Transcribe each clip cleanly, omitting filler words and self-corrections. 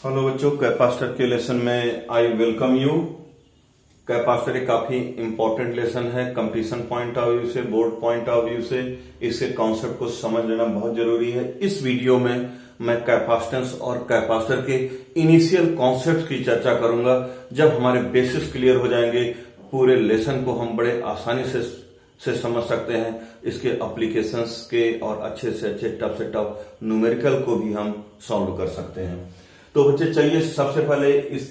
Hello बच्चों, capacitor के lesson में आई वेलकम यू। कैपेसिटर एक काफी इंपॉर्टेंट लेसन है कंपटीशन पॉइंट ऑफ व्यू से, बोर्ड पॉइंट ऑफ व्यू से। इसके कॉन्सेप्ट को समझ लेना बहुत जरूरी है। इस वीडियो में मैं कैपेसिटेंस और कैपेसिटर के इनिशियल कॉन्सेप्ट की चर्चा करूंगा। जब हमारे बेसिस क्लियर हो जाएंगे, पूरे लेसन को हम बड़े आसानी से समझ सकते हैं। इसके एप्लीकेशंस के और अच्छे से अच्छे टफ से टफ न्यूमेरिकल को भी हम सॉल्व कर सकते हैं। तो बच्चे चलिए सबसे पहले इस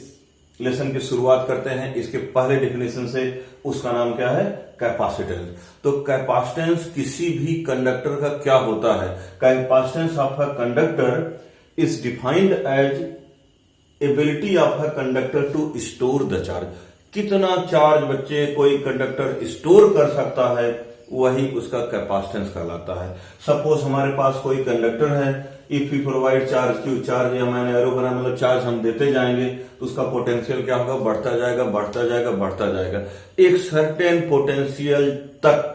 लेसन की शुरुआत करते हैं इसके पहले डेफिनेशन से। उसका नाम क्या है? कैपेसिटेंस। तो कैपेसिटेंस किसी भी कंडक्टर का क्या होता है? Capacitance of a conductor is defined as ability of a conductor to store the charge. कितना चार्ज बच्चे कोई कंडक्टर स्टोर कर सकता है, वही उसका कैपेसिटेंस कहलाता है। सपोज हमारे पास कोई कंडक्टर है, if you provide charge Q, charge या मैंने एरो बना मतलब चार्ज हम देते जाएंगे तो उसका पोटेंशियल क्या होगा? बढ़ता जाएगा बढ़ता जाएगा बढ़ता जाएगा। एक सर्टेन पोटेंशियल तक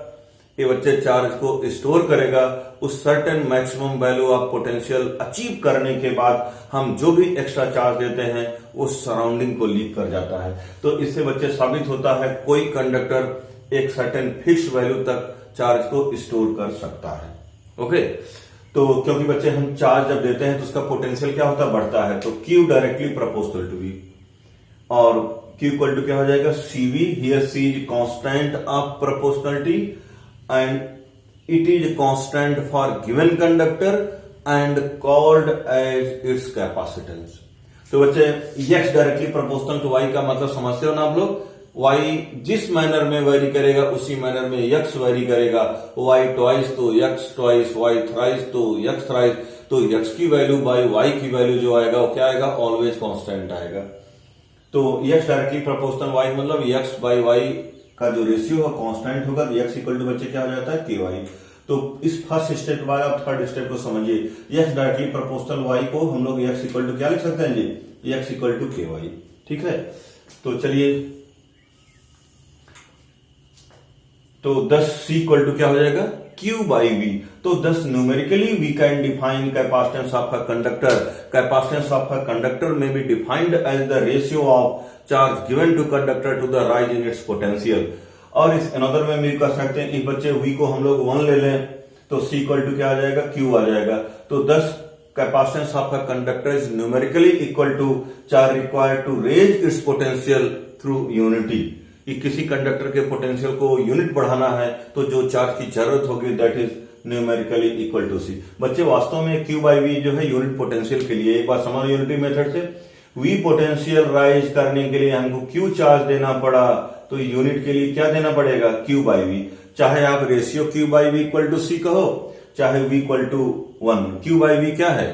ये बच्चे चार्ज को स्टोर करेगा। उस certain maximum value of potential achieve करने के बाद हम जो भी एक्स्ट्रा चार्ज देते हैं वो सराउंडिंग को लीक कर जाता है। तो इससे बच्चे साबित होता है कोई कंडक्टर एक सर्टेन फिक्स वैल्यू तक चार्ज को स्टोर कर सकता है। ओके, तो क्योंकि बच्चे हम चार्ज जब देते हैं तो उसका पोटेंशियल क्या होता है? बढ़ता है। तो Q directly proportional to V, और Q इक्वल टू क्या हो जाएगा? CV। Here C is constant of proportionality and it is constant for given conductor and called as its capacitance. तो बच्चे X directly proportional to Y का मतलब समझते हो ना आप लोग? Y जिस मैनर में वेरी करेगा उसी मैनर में X वेरी करेगा। Y ट्वाइस तो X ट्वाइस, Y थ्राइस तो X थ्राइस। तो X की वैल्यू बाई Y की वैल्यू जो आएगा वो क्या आएगा? ऑलवेज कांस्टेंट आएगा। तो X डायरेक्टली प्रोपोर्शनल Y मतलब X बाई Y का जो रेशियो है कांस्टेंट होगा। X इक्वल टू बच्चे क्या हो जाता है? KY। तो इस फर्स्ट स्टेप के बाद आप थर्ड स्टेप को समझिए। X डायरेक्टली प्रोपोर्शनल Y को हम लोग X इक्वल टू क्या लिख सकते हैं जी? X equal to KY। ठीक है, तो चलिए, तो 10 C इक्वल टू क्या हो जाएगा? Q by V। तो 10 numerically we can define capacitance of a conductor. Capacitance of a conductor में be defined as the ratio of charge given to conductor to the rise in its potential. और इस another में भी कर सकते हैं। इस बच्चे V को हम लोग 1 ले लें तो C इक्वल टू क्या आ जाएगा? Q आ जाएगा। तो 10 capacitance of a conductor is numerically equal to charge required to raise its potential through unity. कि किसी कंडक्टर के पोटेंशियल को यूनिट बढ़ाना है तो जो चार्ज की जरूरत होगी that is numerically equal to C। बच्चे वास्तव में Q बाई V जो है यूनिट पोटेंशियल के लिए, एक बार समझ यूनिटी मेथड से V पोटेंशियल राइज करने के लिए हमको Q चार्ज देना पड़ा, तो यूनिट के लिए क्या देना पड़ेगा? Q by V। चाहे आप ratio Q by V equal to C कहो, चाहे V equal to 1। Q by V क्या है?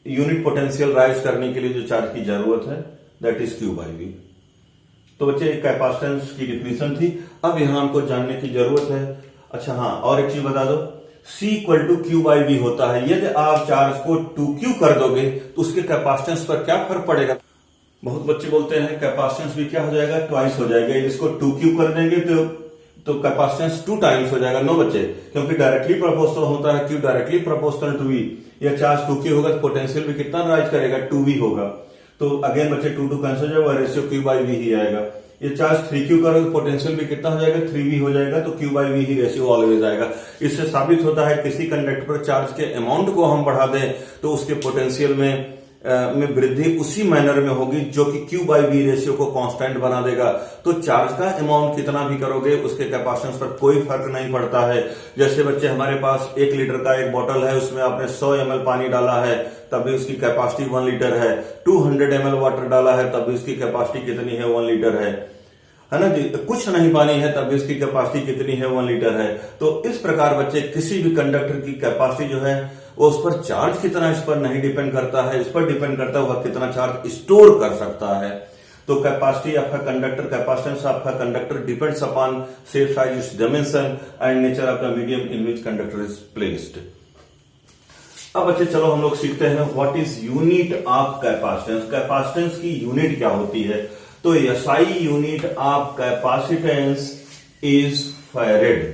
यूनिट पोटेंशियल राइज करने के लिए जो चार्ज की जरूरत है that is Q by V। तो बच्चे कैपेसिटेंस की डिफिनेशन थी। अब यहां हमको जानने की जरूरत है, अच्छा हाँ, और एक चीज बता दो, C equal to Q by V होता है। यदि आप चार्ज को 2Q कर दोगे तो उसके कैपेसिटेंस पर क्या फर्क पड़ेगा? बहुत बच्चे बोलते हैं कैपेसिटेंस भी क्या हो जाएगा? ट्वाइस हो जाएगा। इसको 2Q कर देंगे तो कैपेसिटेंस 2 टाइम्स हो जाएगा। नो बच्चे, क्योंकि डायरेक्टली प्रोपोर्शनल होता है Q directly proportional to V। यह चार्ज 2Q होगा तो पोटेंशियल भी कितना राइज करेगा? 2V होगा। तो अगेन बच्चे 2 कैंसिल हो जाएगा, रेशियो Q बाई V ही आएगा। ये चार्ज 3Q करोगे तो पोटेंशियल भी कितना हो जाएगा? 3V हो जाएगा। तो Q by V he ratio always आएगा। इससे साबित होता है किसी कंडक्टर पर चार्ज के अमाउंट को हम बढ़ा दें तो उसके पोटेंशियल में वृद्धि उसी मैनर में होगी जो कि Q बाई V रेशियो को कांस्टेंट बना देगा। तो चार्ज का अमाउंट कितना भी करोगे उसके कैपेसिटेंस पर कोई फर्क नहीं पड़ता है। जैसे बच्चे हमारे पास 1 लीटर का एक बोतल है, उसमें आपने 100 ml पानी डाला है तब भी उसकी कैपेसिटी 1 लीटर है। 200 ml वाटर डाला है तब भी उसकी कैपेसिटी कितनी है? 1 लीटर है ना जी। कुछ नहीं पानी है तब भी इसकी कैपेसिटी कितनी है? 1 लीटर है। तो इस प्रकार बच्चे किसी भी कंडक्टर की कैपेसिटी जो है वो उस पर चार्ज कितना, इस पर नहीं डिपेंड करता है। इस पर डिपेंड करता है वह कितना चार्ज स्टोर कर सकता है। तो capacity of a conductor, capacitance of a conductor depends upon shape, size, it's dimension and nature of the medium in which conductor is placed. अब बच्चे चलो हम लोग सीखते हैं what is unit of capacitance. Capacitance की यूनिट क्या होती है? तो SI unit of capacitance is farad.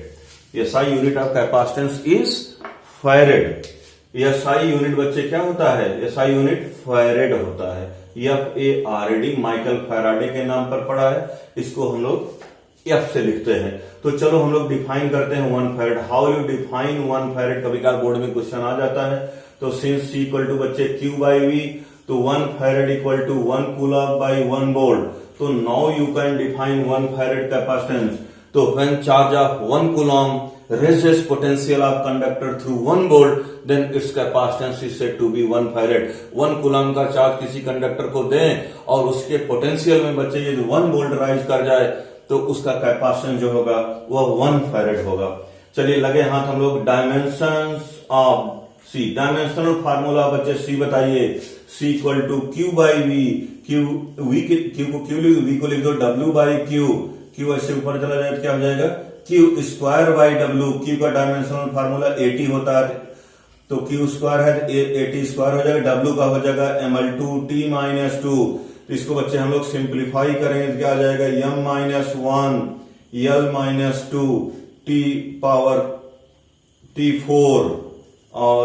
SI unit of capacitance is farad. SI unit बच्चे क्या होता है? एसआई यूनिट फैरेड होता है। FARAD माइकल फैराडे के नाम पर पड़ा है, इसको हम लोग F से लिखते हैं। तो चलो हम लोग डिफाइन करते हैं 1 farad. How you define 1 farad? कभी कभार बोर्ड में क्वेश्चन आ जाता है। तो सिंस C इक्वल टू बच्चे Q बाई V, तो 1 farad equal to 1 coulomb by 1 volt. तो now you can define 1 farad capacitance. तो when charge of 1 coulomb resists potential of conductor through 1 volt, then its capacitance is said to be 1 farad। 1 coulomb का charge किसी conductor को दें और उसके potential में बच्चे यदि 1 वोल्ट राइज कर जाए तो उसका कैपेसिटेंस जो होगा वह 1 फैरेड होगा। चलिए लगे हाथ हम लोग dimensions of C। Dimensional formula बच्चे C बताइए। C equal to Q by V। Q को लिख दो W बाई Q। Q ऐसे ऊपर चला जाए तो क्या हो जाएगा? Q square by W। Q का डायमेंशनल फार्मूला 80 होता है, तो Q स्क्वायर है 80 स्क्वायर हो जाएगा। W का हो जाएगा ml2t माइनस 2। तो इसको बच्चे हम लोग सिंप्लीफाई करेंगे तो क्या आ जाएगा? m minus 1 L minus 2 t power T4 और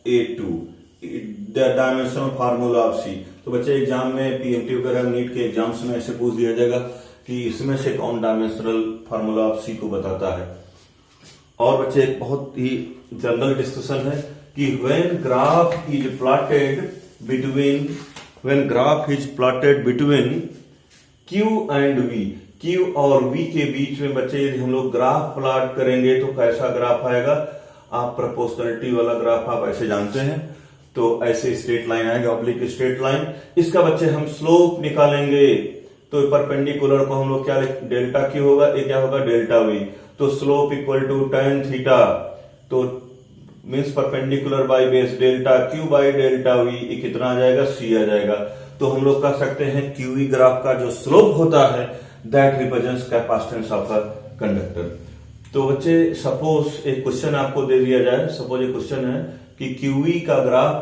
A2 the dimensional formula of C। तो बच्चे एग्जाम में PMT वगैरह नीट के एग्जाम्स में ऐसे पूछ दिया जाएगा कि इसमें से कौन डायमेंशनल फार्मूला ऑफ C को बताता है। और बच्चे एक बहुत ही जनरल डिस्कशन है कि when graph is plotted between Q and V, Q और V के बीच में बच्चे यदि हम लोग ग्राफ प्लॉट करेंगे तो कैसा ग्राफ आएगा? आप प्रोपोर्शनलिटी वाला ग्राफ आप ऐसे जानते हैं, तो ऐसे स्ट्रेट लाइन आएगा, ऑब्लिक स्ट्रेट लाइन। इसका बच्चे हम स्लोप निकालेंगे तो परपेंडिकुलर को हम लोग क्या डेल्टा Q होगा, ये क्या होगा? Delta V। तो slope equal to tan theta, तो means perpendicular by base delta Q by delta V, ये कितना आ जाएगा? C आ जाएगा। तो हम लोग कह सकते हैं QE ग्राफ का जो स्लोप होता है that represents capacitance of a conductor. तो बच्चे सपोज एक क्वेश्चन आपको दे दिया जाए, सपोज एक क्वेश्चन है कि QE का ग्राफ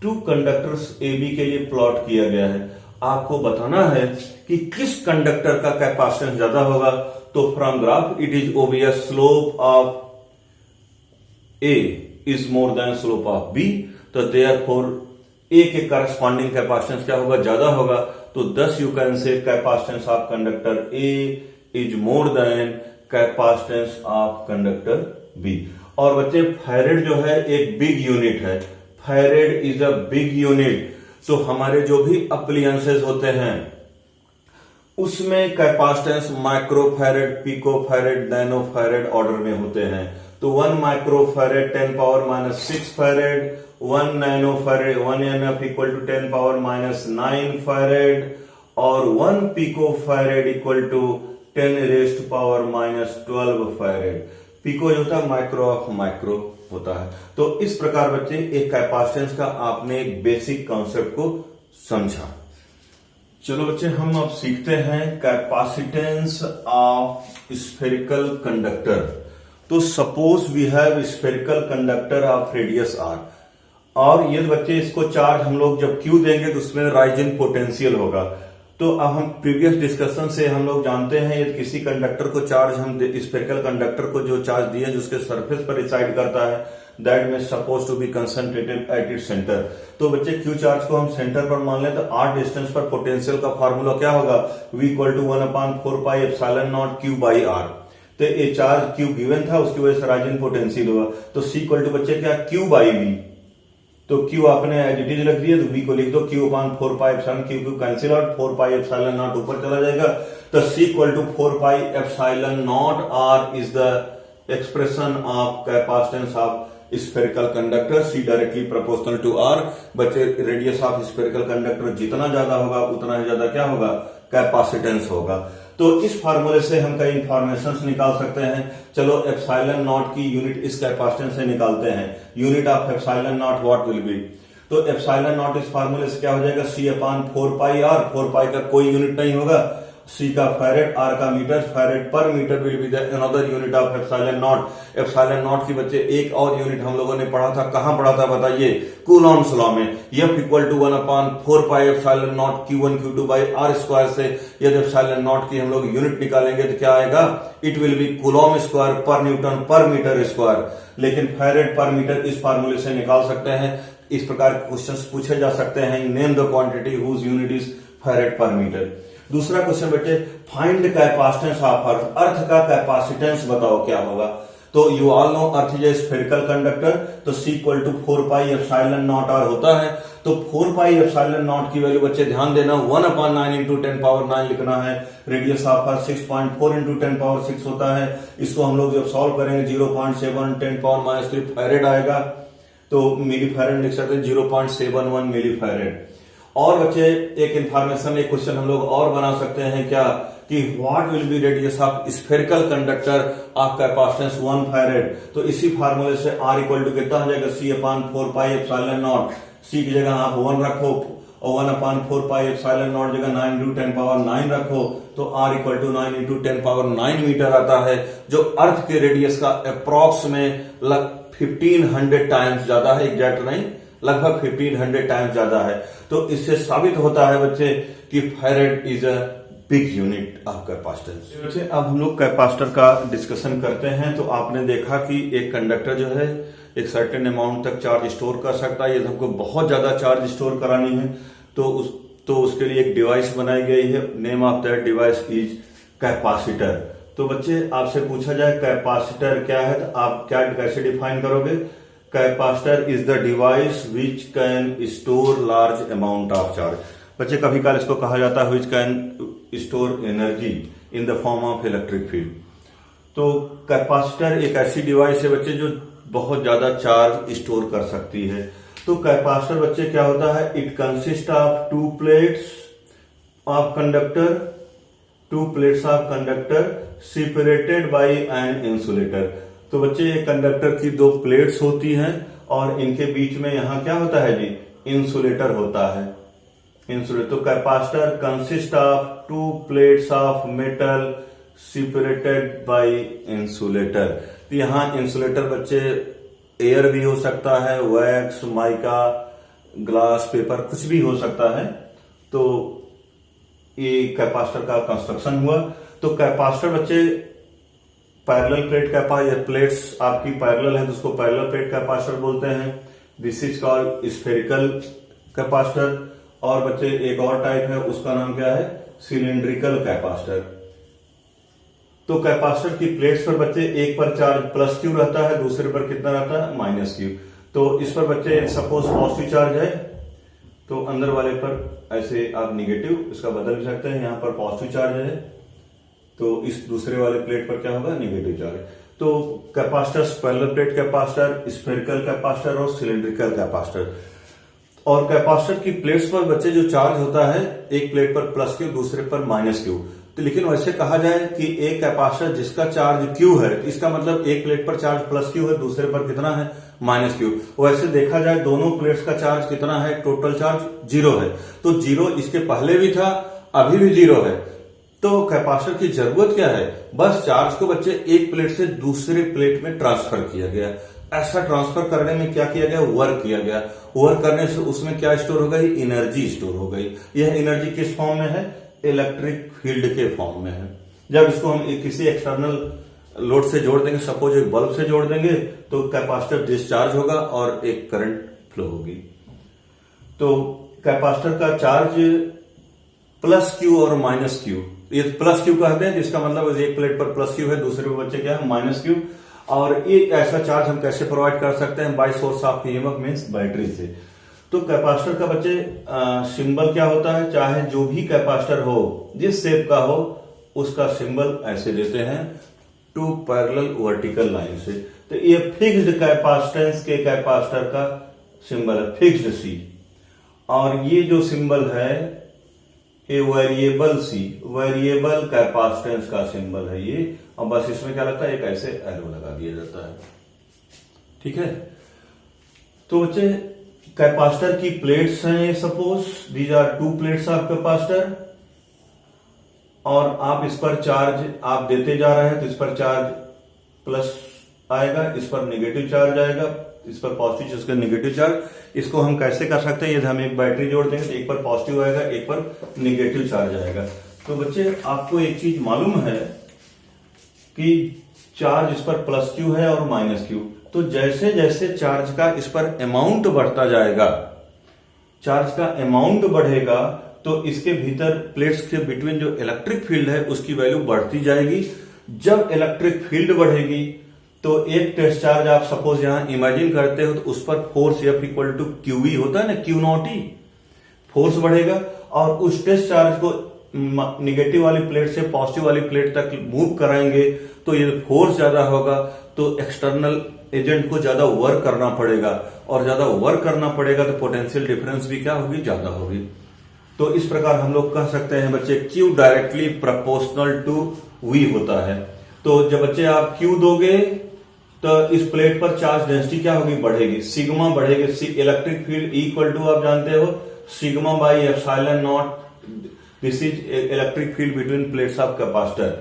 2 कंडक्टर्स AB के लिए प्लॉट किया गया है। आपको बताना है कि किस कंडक्टर का कैपेसिटेंस ज्यादा होगा। तो from graph it is obvious slope of A is more than slope of B, तो देयरफॉर A के करस्पॉन्डिंग कैपेसिटेंस क्या होगा? ज्यादा होगा। तो thus you can say capacitance of conductor A is more than capacitance of conductor B। और बच्चे farad जो है एक बिग यूनिट है। Farad is a big unit. तो हमारे जो भी अप्लायंसेस होते हैं उसमें capacitance micro farad, pico farad, nano farad order में होते हैं। तो 1 micro farad 10 power minus 6 farad, 1 nano farad 1 nf equal to 10 power minus 9 farad और 1 pico farad equal to 10 raised power minus 12 farad. Pico जो होता है माइक्रो ऑफ माइक्रो होता है। तो इस प्रकार बच्चे एक कैपेसिटेंस का आपने एक बेसिक कॉन्सेप्ट को समझा। चलो बच्चे हम अब सीखते हैं कैपेसिटेंस ऑफ स्फेरिकल कंडक्टर। तो suppose we have spherical conductor of radius r, और ये बच्चे इसको चार्ज हम लोग जब Q देंगे तो उसमें राइज इन पोटेंशियल होगा। तो अब हम प्रीवियस डिस्कशन से हम लोग जानते हैं यदि किसी कंडक्टर को चार्ज हम स्फेरिकल कंडक्टर को जो चार्ज दिए जो उसके सरफेस पर रिसाइड करता है दैट में suppose to be concentrated at it centre. तो बच्चे Q चार्ज को हम सेंटर पर मान लें तो r डिस्टेंस पर पोटेंशियल का फार्मूला क्या होगा? V equal to 1/4 pi epsilon naught Q by R। तो ये चार्ज Q गिवन था, उसकी वजह से राइज इन पोटेंशियल हुआ। तो C इक्वल टू बच्चे क्या? Q by V। तो Q आपने एज इट इज रख दिया, तो V को लिख दो Q/4 pi epsilon, Q cancel out, 4 pi epsilon naught ऊपर चला जाएगा। तो C equal to 4 pi epsilon naught R is the expression of capacitance of spherical conductor. C directly proportional to R। बच्चे रेडियस ऑफ स्फेरिकल कंडक्टर जितना ज्यादा होगा उतना ही ज्यादा क्या होगा? कैपेसिटेंस होगा। तो इस फार्मूले से हम कई इंफॉर्मेशन निकाल सकते हैं। चलो एप्सिलॉन नॉट की यूनिट इस कैपेसिटेंस से निकालते हैं। Unit of epsilon not what will be? तो एप्सिलॉन नॉट इस फार्मूले से क्या हो जाएगा? C/4 पाई R। 4 पाई का कोई यूनिट नहीं होगा, सी का फैरेड, आर का metre, farad per metre will be the another unit of epsilon naught. Epsilon naught की बच्चे एक और यूनिट हम लोगों ने पढ़ा था, कहां पढ़ा था बताइए, कूलॉम्स लॉ में। F equal to 1/4 pi epsilon naught Q1 Q2 by R square से यदि एप्सिलॉन नॉट की हम लोग यूनिट निकालेंगे तो क्या आएगा, it will be Coulomb square पर न्यूटन पर मीटर स्क्वायर। लेकिन फैरेड पर मीटर इस फार्मूले से निकाल सकते हैं। इस प्रकार के क्वेश्चंस पूछे जा सकते हैं, name the quantity whose unit is farad per metre. दूसरा क्वेश्चन बेटे, find capacitance of earth, earth का कैपेसिटेंस बताओ क्या होगा। तो you all know earth is a spherical conductor, तो C equal to 4 pi epsilon naught R होता है। तो 4 पाई एप्सिलॉन नॉट की वैल्यू बच्चे ध्यान देना 1/9 इंटू 10⁻9 लिखना है। रेडियस ऑफ अर्थ 6.4 इंटू 10⁻6 होता है। इसको हम लोग जब सॉल्व करेंगे 0.7 10⁻³ फैरेड आएगा, तो मिली फैरेड लिख सकते हैं 0.71 मिली फैरेड। और बच्चे एक इंफॉर्मेशन, एक क्वेश्चन हम लोग और बना सकते हैं क्या, कि what will be radius of spherical conductor of capacitance 1 farad. तो इसी फार्मूले से R इक्वल टू कितना हो जाएगा, C/4 pi epsilon not. C की जगह आप 1 रखो और 1/4 पाई एप्सिलॉन नॉट जगह 9 इंटू 10⁻9 रखो, तो R equal to 9 into 10⁻9 metre आता है, जो अर्थ के रेडियस का अप्रॉक्स में 1500 टाइम्स ज्यादा है, एग्जैक्ट नहीं, लगभग 1500 टाइम्स ज्यादा है। तो इससे साबित होता है बच्चे कि farad is a big unit of capacitance. बच्चे अब हम लोग कैपेसिटर का डिस्कशन करते हैं। तो आपने देखा कि एक कंडक्टर जो है एक सर्टेन अमाउंट तक चार्ज स्टोर कर सकता है। यदि हमको बहुत ज्यादा चार्ज स्टोर करानी है तो उसके लिए एक डिवाइस बनाई गई है, name of that device is capacitor. तो बच्चे आपसे पूछा जाए कैपेसिटर क्या है, तो आप क्या कैसे डिफाइन करोगे। Capacitor is the device which can store large amount of charge. बच्चे कभी काल इसको कहा जाता है which can store energy in the form of electric field. तो कैपेसिटर एक ऐसी डिवाइस है बच्चे जो बहुत ज्यादा चार्ज स्टोर कर सकती है। तो कैपेसिटर बच्चे क्या होता है, it consist of 2 plates of conductor, 2 plates of conductor separated by an insulator. तो बच्चे ये कंडक्टर की 2 प्लेट्स होती हैं और इनके बीच में यहां क्या होता है जी, इंसुलेटर होता है, इंसुलेटर। तो capacitor consist of 2 plates of metal separated by insulator. तो यहां इंसुलेटर बच्चे एयर भी हो सकता है, वैक्स, माइका, ग्लास, पेपर, कुछ भी हो सकता है। तो ये कैपेसिटर का कंस्ट्रक्शन हुआ। तो कैपेसिटर बच्चे पैरेलल प्लेट कैपेसिटर, प्लेट्स आपकी पैरेलल है तो उसको पैरेलल प्लेट कैपेसिटर बोलते हैं। This is called spherical capacitor. और बच्चे एक और टाइप है, उसका नाम क्या है, सिलिंड्रिकल कैपेसिटर। तो कैपेसिटर की प्लेट्स पर बच्चे एक पर चार्ज प्लस क्यू रहता है, दूसरे पर कितना रहता है, माइनस क्यू। तो इस पर बच्चे सपोज पॉजिटिव चार्ज है तो अंदर वाले पर ऐसे आप निगेटिव इसका बदल भी सकते हैं, यहां पर पॉजिटिव चार्ज है तो इस दूसरे वाले प्लेट पर क्या होगा, निगेटिव चार्ज। तो capacitor parallel plate capacitor, spherical capacitor और सिलिंड्रिकल कैपेसिटर। और कैपेसिटर की प्लेट्स पर बच्चे जो चार्ज होता है, एक प्लेट पर प्लस क्यू, दूसरे पर माइनस क्यू। तो लेकिन वैसे कहा जाए कि एक कैपेसिटर जिसका चार्ज क्यू है, इसका मतलब एक प्लेट पर चार्ज प्लस क्यू है, दूसरे पर कितना है, माइनस क्यू। वैसे देखा जाए दोनों प्लेट्स का चार्ज कितना है, टोटल चार्ज 0 है। तो 0 इसके पहले भी था, अभी भी 0 है। तो कैपेसिटर की जरूरत क्या है, बस चार्ज को बच्चे एक प्लेट से दूसरे प्लेट में ट्रांसफर किया गया। ऐसा ट्रांसफर करने में क्या किया गया, वर्क किया गया। वर्क करने से उसमें क्या स्टोर हो गई, एनर्जी स्टोर हो गई। यह एनर्जी किस फॉर्म में है, इलेक्ट्रिक फील्ड के फॉर्म में है। जब इसको हम किसी एक्सटर्नल लोड से जोड़ देंगे, सपोज एक बल्ब से जोड़ देंगे, तो कैपेसिटर डिस्चार्ज होगा और एक करंट फ्लो होगी। तो कैपेसिटर का चार्ज प्लस क्यू और माइनस क्यू, ये प्लस क्यू कहते हैं, जिसका मतलब एक प्लेट पर प्लस क्यू है, दूसरे पर बच्चे क्या है, माइनस क्यू। और एक ऐसा चार्ज हम कैसे प्रोवाइड कर सकते हैं, by source of EMF means battery से। तो कैपेसिटर का बच्चे सिंबल क्या होता है, चाहे जो भी कैपेसिटर हो, जिस शेप का हो, उसका सिंबल ऐसे देते हैं, 2 पैरेलल वर्टिकल लाइन से। तो ये फिक्स्ड कैपेसिटेंस के कैपेसिटर का सिंबल है, फिक्स्ड सी। और ये जो सिंबल है ये वेरिएबल सी, वेरिएबल कैपेसिटेंस का सिंबल है ये। और बस इसमें क्या लगता है, एक ऐसे एरो लगा दिया जाता है, ठीक है। तो बच्चे कैपेसिटर की प्लेट्स हैं, suppose these are 2 plates of capacitor. और आप इस पर चार्ज आप देते जा रहे हैं तो इस पर चार्ज प्लस आएगा, इस पर नेगेटिव चार्ज आएगा, इस पर पॉजिटिव, इसका नेगेटिव चार्ज। इसको हम कैसे कर सकते हैं, यदि हम एक बैटरी जोड़ देंगे तो एक पर पॉजिटिव आएगा, एक पर नेगेटिव चार्ज आएगा। तो बच्चे आपको एक चीज मालूम है कि चार्ज इस पर प्लस क्यू है और माइनस क्यू, तो जैसे जैसे चार्ज का इस पर अमाउंट बढ़ता जाएगा, चार्ज का अमाउंट बढ़ेगा तो इसके भीतर प्लेट्स के बिटवीन जो इलेक्ट्रिक फील्ड है उसकी वैल्यू बढ़ती जाएगी। जब इलेक्ट्रिक फील्ड बढ़ेगी तो एक टेस्ट चार्ज आप सपोज यहां इमेजिन करते हो तो उस पर force F equal to Q होता है ना, क्यू नॉट ई, फोर्स बढ़ेगा और उस टेस्ट चार्ज को निगेटिव वाली प्लेट से पॉजिटिव वाली प्लेट तक मूव कराएंगे तो ये फोर्स ज्यादा होगा तो एक्सटर्नल एजेंट को ज्यादा वर्क करना पड़ेगा और ज्यादा वर्क करना पड़ेगा तो पोटेंशियल डिफरेंस भी क्या होगी, ज्यादा होगी। तो इस प्रकार हम लोग कह सकते हैं बच्चे Q directly proportional to V होता है। तो जब बच्चे आप Q दोगे तो इस प्लेट पर चार्ज डेंसिटी क्या होगी, बढ़ेगी, सिग्मा बढ़ेगी। इलेक्ट्रिक फील्ड इक्वल टू आप जानते हो sigma by epsilon not, this is electric field between plates of capacitor.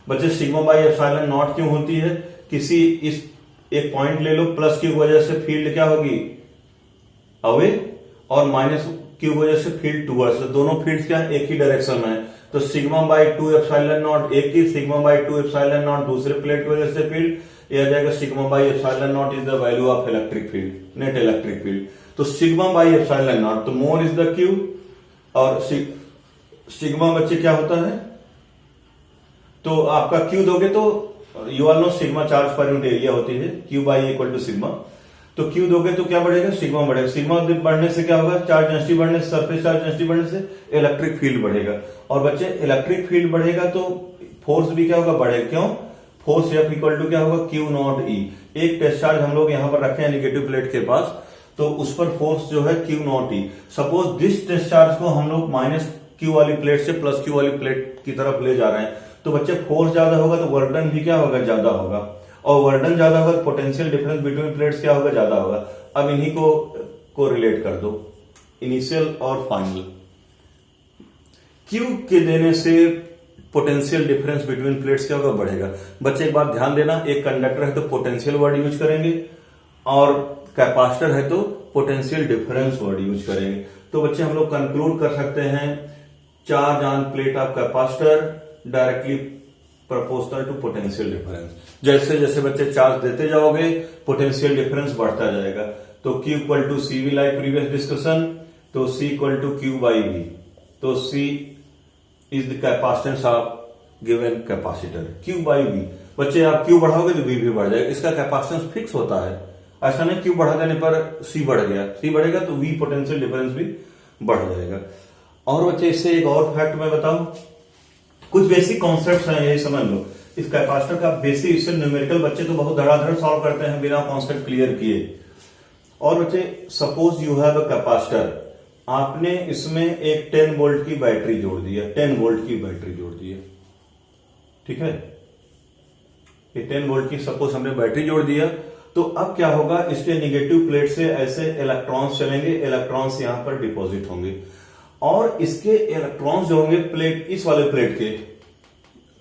बच्चे सिग्मा बाई एप्सिलॉन नॉट क्यों होती है, किसी इस एक पॉइंट ले लो, प्लस की वजह से फील्ड क्या होगी, अवे, और माइनस की वजह से फील्ड टूवर्ड्स, दोनों फील्ड क्या एक ही डायरेक्शन में है। तो सिग्मा बाई 2 एप्सिलॉन नॉट एक ही, सिग्मा बाई 2 एप्सिलॉन नॉट दूसरे प्लेट की वजह से फील्ड, यह आ जाएगा sigma by epsilon naught is the value of electric field, net electric field. तो सिग्मा बाई एप्सिलॉन नॉट, तो मोर इज द क्यू, और सिग्मा बच्चे क्या होता है, तो आपका क्यू दोगे तो you all know sigma charge per unit area होती है, Q by equal to sigma. तो क्यू दोगे तो क्या बढ़ेगा, सिग्मा बढ़ेगा। सिग्मा बढ़ने से क्या होगा, चार्ज डेंसिटी बढ़ने से, सरफेस चार्ज डेंसिटी बढ़ने से इलेक्ट्रिक फील्ड बढ़ेगा। और बच्चे इलेक्ट्रिक फील्ड बढ़ेगा तो फोर्स भी क्या होगा, बढ़ेगा। क्यों, फोर्स F इक्वल टू क्या होगा, क्यू नॉट ई। एक टेस्ट चार्ज हम लोग यहां पर रखे हैं निगेटिव प्लेट के पास, तो उस पर फोर्स जो है Q naught E. Suppose this test charge को हम लोग माइनस क्यू वाली प्लेट से प्लस क्यू वाली प्लेट की तरफ ले जा रहे हैं, तो बच्चे फोर्स ज्यादा होगा तो वर्कडन भी क्या होगा, ज्यादा होगा, और वर्कडन ज्यादा होगा तो पोटेंशियल डिफरेंस बिटवीन प्लेट्स क्या होगा, ज्यादा होगा। अब इन्हीं को रिलेट कर दो, इनिशियल और फाइनल। क्यू के देने से पोटेंशियल डिफरेंस बिटवीन प्लेट्स क्या होगा, बढ़ेगा। बच्चे एक बात ध्यान देना, एक कंडक्टर है तो पोटेंशियल वर्ड यूज करेंगे और कैपेसिटर है तो पोटेंशियल डिफरेंस वर्ड यूज करेंगे। तो बच्चे हम लोग कंक्लूड कर सकते हैं, charge on plate of capacitor directly proportional to potential difference. जैसे जैसे बच्चे चार्ज देते जाओगे पोटेंशियल डिफरेंस बढ़ता जाएगा। तो Q equal to C V like previous discussion, तो C equal to Q by V. तो C is the capacitance of given capacitor, Q by V. बच्चे आप Q बढ़ाओगे तो V भी बढ़ जाएगा, इसका कैपेसिटेंस फिक्स होता है, ऐसा नहीं Q बढ़ा देने पर C बढ़ गया, C बढ़ेगा तो V पोटेंशियल डिफरेंस भी बढ़ जाएगा। और बच्चे इससे एक और फैक्ट मैं बताऊं, कुछ बेसिक कॉन्सेप्ट्स हैं, यही समझ लो। इस कैपेसिटर का बेसिक, इससे न्यूमेरिकल बच्चे तो बहुत धड़ाधड़ सॉल्व करते हैं बिना कॉन्सेप्ट क्लियर किए। और बच्चे suppose you have a capacitor, आपने इसमें एक 10 वोल्ट की बैटरी जोड़ दी है, 10 वोल्ट की बैटरी जोड़ दी है, ठीक है, ये 10 वोल्ट की सपोज हमने बैटरी जोड़ दिया। तो अब क्या होगा, इसके निगेटिव प्लेट से ऐसे इलेक्ट्रॉन्स चलेंगे, इलेक्ट्रॉन्स यहां पर डिपॉजिट होंगे और इसके इलेक्ट्रॉन्स जो होंगे प्लेट, इस वाले प्लेट के,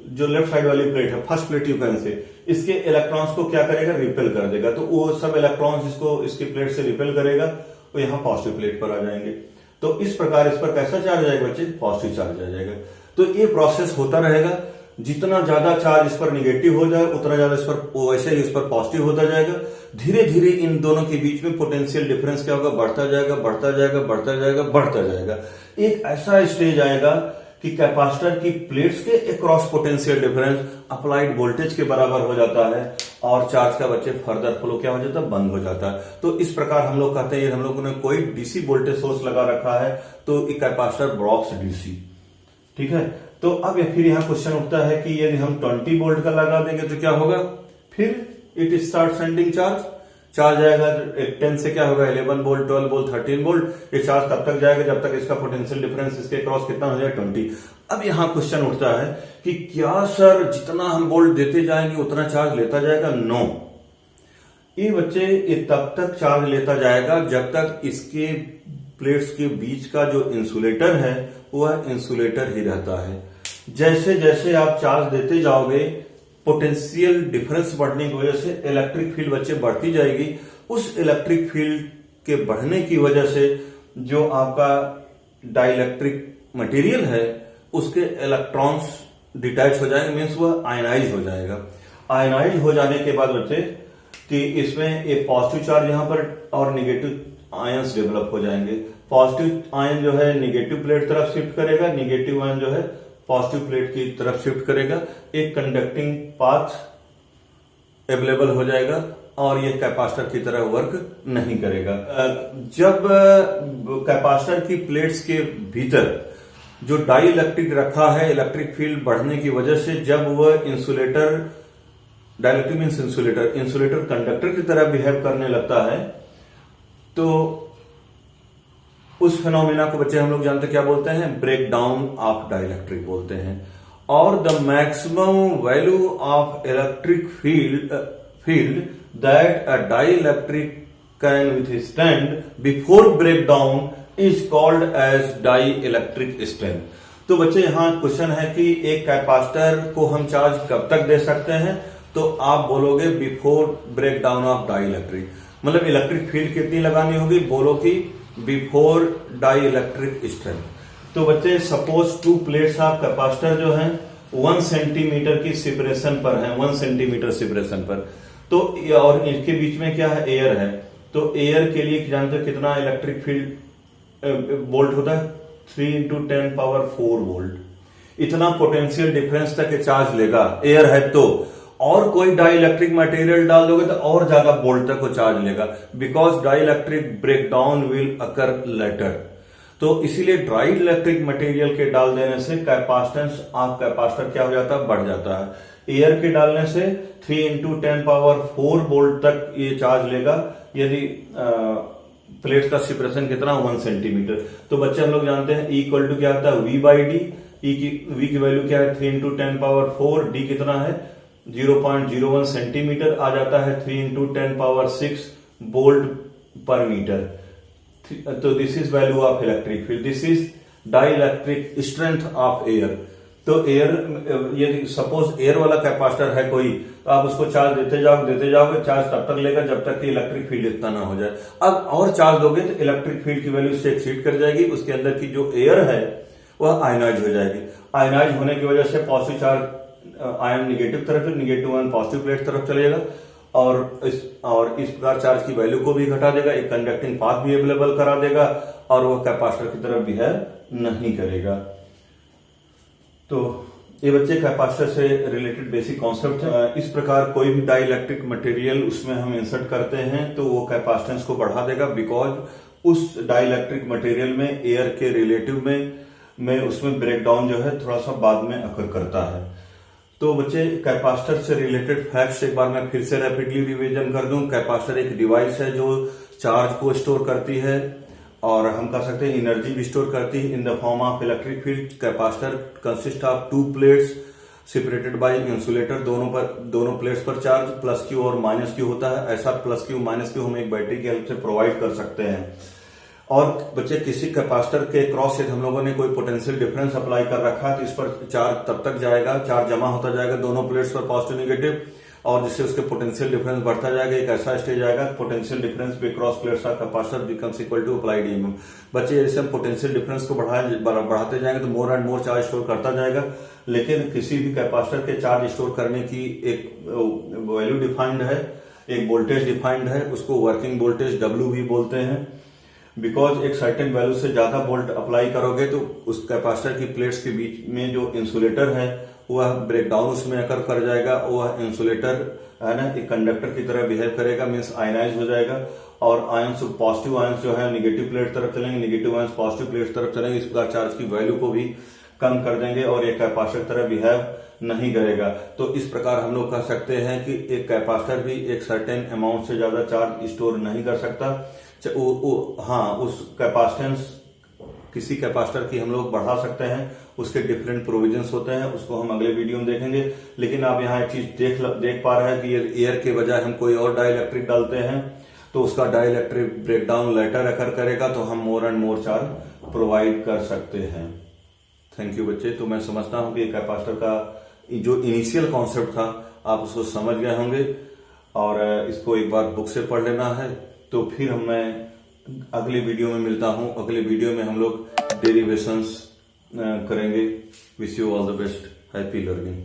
जो लेफ्ट साइड वाली प्लेट है, first plate you can say, इसके इलेक्ट्रॉन्स को क्या करेगा, रिपेल कर देगा। तो वो सब इलेक्ट्रॉन्स इसको इसकी प्लेट से रिपेल करेगा तो यहां पॉजिटिव प्लेट पर आ जाएंगे। तो इस प्रकार इस पर कैसा चार्ज आएगा बच्चे, पॉजिटिव चार्ज आ जाएगा। तो ये प्रोसेस होता रहेगा, जितना ज्यादा चार्ज इस पर निगेटिव हो जाए उतना ज्यादा इस पर, वैसे ही इस पर पॉजिटिव होता जाएगा। धीरे धीरे इन दोनों के बीच में पोटेंशियल डिफरेंस क्या होगा, बढ़ता जाएगा, बढ़ता जाएगा, बढ़ता जाएगा, बढ़ता जाएगा। एक ऐसा स्टेज आएगा कि कैपेसिटर की प्लेट्स के across potential difference applied voltage के बराबर हो जाता है और चार्ज का बच्चे फर्दर फ्लो क्या हो जाता है, बंद हो जाता है। तो इस प्रकार हम लोग कहते हैं, हम लोगों ने कोई डीसी वोल्टेज सोर्स लगा रखा है तो एक कैपेसिटर ड्रॉप्स डीसी, ठीक है। तो अब फिर यहां क्वेश्चन उठता है कि यदि हम 20 वोल्ट का लगा देंगे तो क्या होगा, फिर it start sending charge, charge आएगा 10 से क्या होगा, 11 वोल्ट, 12 वोल्ट, 13 वोल्ट। ये चार्ज तब तक जाएगा जब तक इसका पोटेंशियल डिफरेंस इसके क्रॉस कितना हो जाए, 20। अब यहां क्वेश्चन उठता है कि क्या सर जितना हम वोल्ट देते जाएंगे उतना चार्ज लेता जाएगा? नो, ये बच्चे ये तब तक चार्ज लेता जाएगा जब तक इसके प्लेट्स के बीच का जो इंसुलेटर है वह इंसुलेटर ही रहता है। जैसे जैसे आप चार्ज देते जाओगे, पोटेंशियल डिफरेंस बढ़ने की वजह से इलेक्ट्रिक फील्ड बच्चे बढ़ती जाएगी। उस इलेक्ट्रिक फील्ड के बढ़ने की वजह से जो आपका डाइइलेक्ट्रिक मटेरियल है उसके इलेक्ट्रॉन्स डिटैच हो जाएंगे, मीन्स वह आयनाइज हो जाएगा। आयनाइज हो जाने के बाद बच्चे कि इसमें एक पॉजिटिव चार्ज यहां पर और निगेटिव आयंस डेवलप हो जाएंगे। पॉजिटिव आयन जो है निगेटिव प्लेट तरफ शिफ्ट करेगा, निगेटिव आयन जो है पॉजिटिव प्लेट की तरफ शिफ्ट करेगा। एक कंडक्टिंग पाथ अवेलेबल हो जाएगा और ये कैपेसिटर की तरह वर्क नहीं करेगा। जब कैपेसिटर की प्लेट्स के भीतर जो डाई इलेक्ट्रिक रखा है, इलेक्ट्रिक फील्ड बढ़ने की वजह से जब वह insulator, dielectric means insulator, insulator conductor की तरह बिहेव करने लगता है, तो उस फिनोमेना को बच्चे हम लोग जानते क्या बोलते हैं, ब्रेक डाउन ऑफ डाइइलेक्ट्रिक बोलते हैं। और the maximum value of electric field that a dielectric can withstand before break down is called as dielectric strength. तो बच्चे यहां क्वेश्चन है कि एक कैपेसिटर को हम चार्ज कब तक दे सकते हैं, तो आप बोलोगे before break down of dielectric, मतलब इलेक्ट्रिक फील्ड कितनी लगानी होगी, बोलो कि बिफोर डाइइलेक्ट्रिक स्ट्रेंथ। तो बच्चे suppose to plates of capacitor जो है 1 सेंटीमीटर की सेपरेशन पर है, 1 सेंटीमीटर सेपरेशन पर, तो और इनके बीच में क्या है, एयर है। तो एयर के लिए जानते हो कितना इलेक्ट्रिक फील्ड वोल्ट होता है, 3 × 10⁴ वोल्ट। इतना पोटेंशियल डिफरेंस तक चार्ज लेगा, एयर है तो। और कोई डाइइलेक्ट्रिक मटेरियल डाल दोगे तो और ज्यादा वोल्ट तक वो चार्ज लेगा, because dielectric breakdown will occur later. तो इसीलिए डाइइलेक्ट्रिक मटेरियल के डाल देने से कैपेसिटेंस ऑफ कैपेसिटर क्या हो जाता है, बढ़ जाता है। एयर के डालने से 3 × 10⁴ वोल्ट तक ये चार्ज लेगा, यदि प्लेट का सेपरेशन कितना, 1 सेंटीमीटर। तो बच्चे हम लोग जानते हैं E = क्या होता है, V/D। V की वैल्यू क्या है, 3 × 10⁴, D कितना है 0.01 सेंटीमीटर, आ जाता है 3 × 10⁶ वोल्ट पर मीटर। तो this is value of electric field, this is dielectric strength of air. तो एयर, यदि सपोज एयर वाला कैपेसिटर है कोई, तो आप उसको चार्ज देते जाओगे, चार्ज तब तक लेगा जब तक कि इलेक्ट्रिक फील्ड इतना ना हो जाए। अब और चार्ज दोगे तो इलेक्ट्रिक फील्ड की वैल्यू से एक्सीड कर जाएगी, उसके अंदर की जो एयर है वह आयनाइज हो जाएगी। आयनाइज होने की वजह से पॉजिटिव चार्ज आयन निगेटिव तरफ, निगेटिव आयन पॉजिटिव प्लेट तरफ चलेगा और इस प्रकार चार्ज की वैल्यू को भी घटा देगा, एक कंडक्टिंग पाथ भी अवेलेबल करा देगा और वह कैपेसिटर की तरफ बिहेव नहीं करेगा। तो ये बच्चे कैपेसिटर से रिलेटेड बेसिक कॉन्सेप्ट है। इस प्रकार कोई भी डाइइलेक्ट्रिक मटेरियल उसमें हम इंसर्ट करते हैं तो वो कैपेसिटेंस को बढ़ा देगा, बिकॉज उस डाइइलेक्ट्रिक मटेरियल में एयर के रिलेटिव में उसमें ब्रेकडाउन जो है थोड़ा सा बाद में अकर करता है। तो बच्चे कैपेसिटर से रिलेटेड फैक्ट्स एक बार मैं फिर से रैपिडली रिवीजन कर दूं। कैपेसिटर एक डिवाइस है जो चार्ज को स्टोर करती है और हम कह सकते हैं एनर्जी भी स्टोर करती है in the form of electric field. Capacitor consist of 2 plates separated by insulator, दोनों प्लेट्स पर चार्ज +Q और -Q होता है। ऐसा +Q -Q हम एक बैटरी की हेल्प से प्रोवाइड कर सकते हैं। और बच्चे किसी कैपेसिटर के क्रॉस से हम लोगों ने कोई पोटेंशियल डिफरेंस अप्लाई कर रखा है तो इस पर चार्ज तब तक जाएगा, चार्ज जमा होता जाएगा दोनों प्लेट्स पर पॉजिटिव निगेटिव, और जिससे उसके पोटेंशियल डिफरेंस बढ़ता जाएगा। एक ऐसा स्टेज आएगा potential difference across plates of capacitor becomes equal to applied EMF. बच्चे जैसे हम पोटेंशियल डिफरेंस को बढ़ाते जाएंगे तो more and more charge store करता जाएगा। लेकिन किसी भी कैपेसिटर के चार्ज स्टोर करने की एक वैल्यू डिफाइंड है, एक वोल्टेज डिफाइंड है, उसको वर्किंग वोल्टेज W भी बोलते हैं। बिकॉज एक सर्टेन वैल्यू से ज्यादा वोल्ट अप्लाई करोगे तो उस कैपेसिटर की प्लेट्स के बीच में जो इंसुलेटर है वह ब्रेकडाउन उसमें अकर कर जाएगा। वह इंसुलेटर है ना एक कंडक्टर की तरह बिहेव करेगा, मीन्स आयनाइज हो जाएगा और आयंस पॉजिटिव आयंस जो है निगेटिव प्लेट तरफ चलेंगे, निगेटिव आयंस पॉजिटिव प्लेट तरफ चलेंगे। इस प्रकार चार्ज की वैल्यू को भी कम कर देंगे और एक कैपेसिटर तरह बिहेव नहीं करेगा। तो इस प्रकार हम लोग कह सकते हैं कि एक कैपेसिटर भी एक सर्टेन अमाउंट से ज्यादा चार्ज स्टोर नहीं कर सकता। हाँ, उस कैपेसिटेंस किसी कैपेसिटर की हम लोग बढ़ा सकते हैं, उसके डिफरेंट प्रोविजंस होते हैं, उसको हम अगले वीडियो में देखेंगे। लेकिन आप यहाँ एक चीज देख पा रहे हैं कि एयर के बजाय हम कोई और डाइइलेक्ट्रिक डालते हैं तो उसका डाइइलेक्ट्रिक ब्रेकडाउन लेटर अकर करेगा, तो हम मोर एंड मोर चार्ज प्रोवाइड कर सकते हैं। थैंक यू बच्चे। तो मैं समझता हूं कि कैपेसिटर का जो इनिशियल कॉन्सेप्ट था आप उसको समझ गए होंगे और इसको एक बार बुक से पढ़ लेना है। तो फिर मैं अगली वीडियो में मिलता हूं। अगले वीडियो में हम लोग डेरिवेशंस करेंगे। Wish you all the best, happy learning.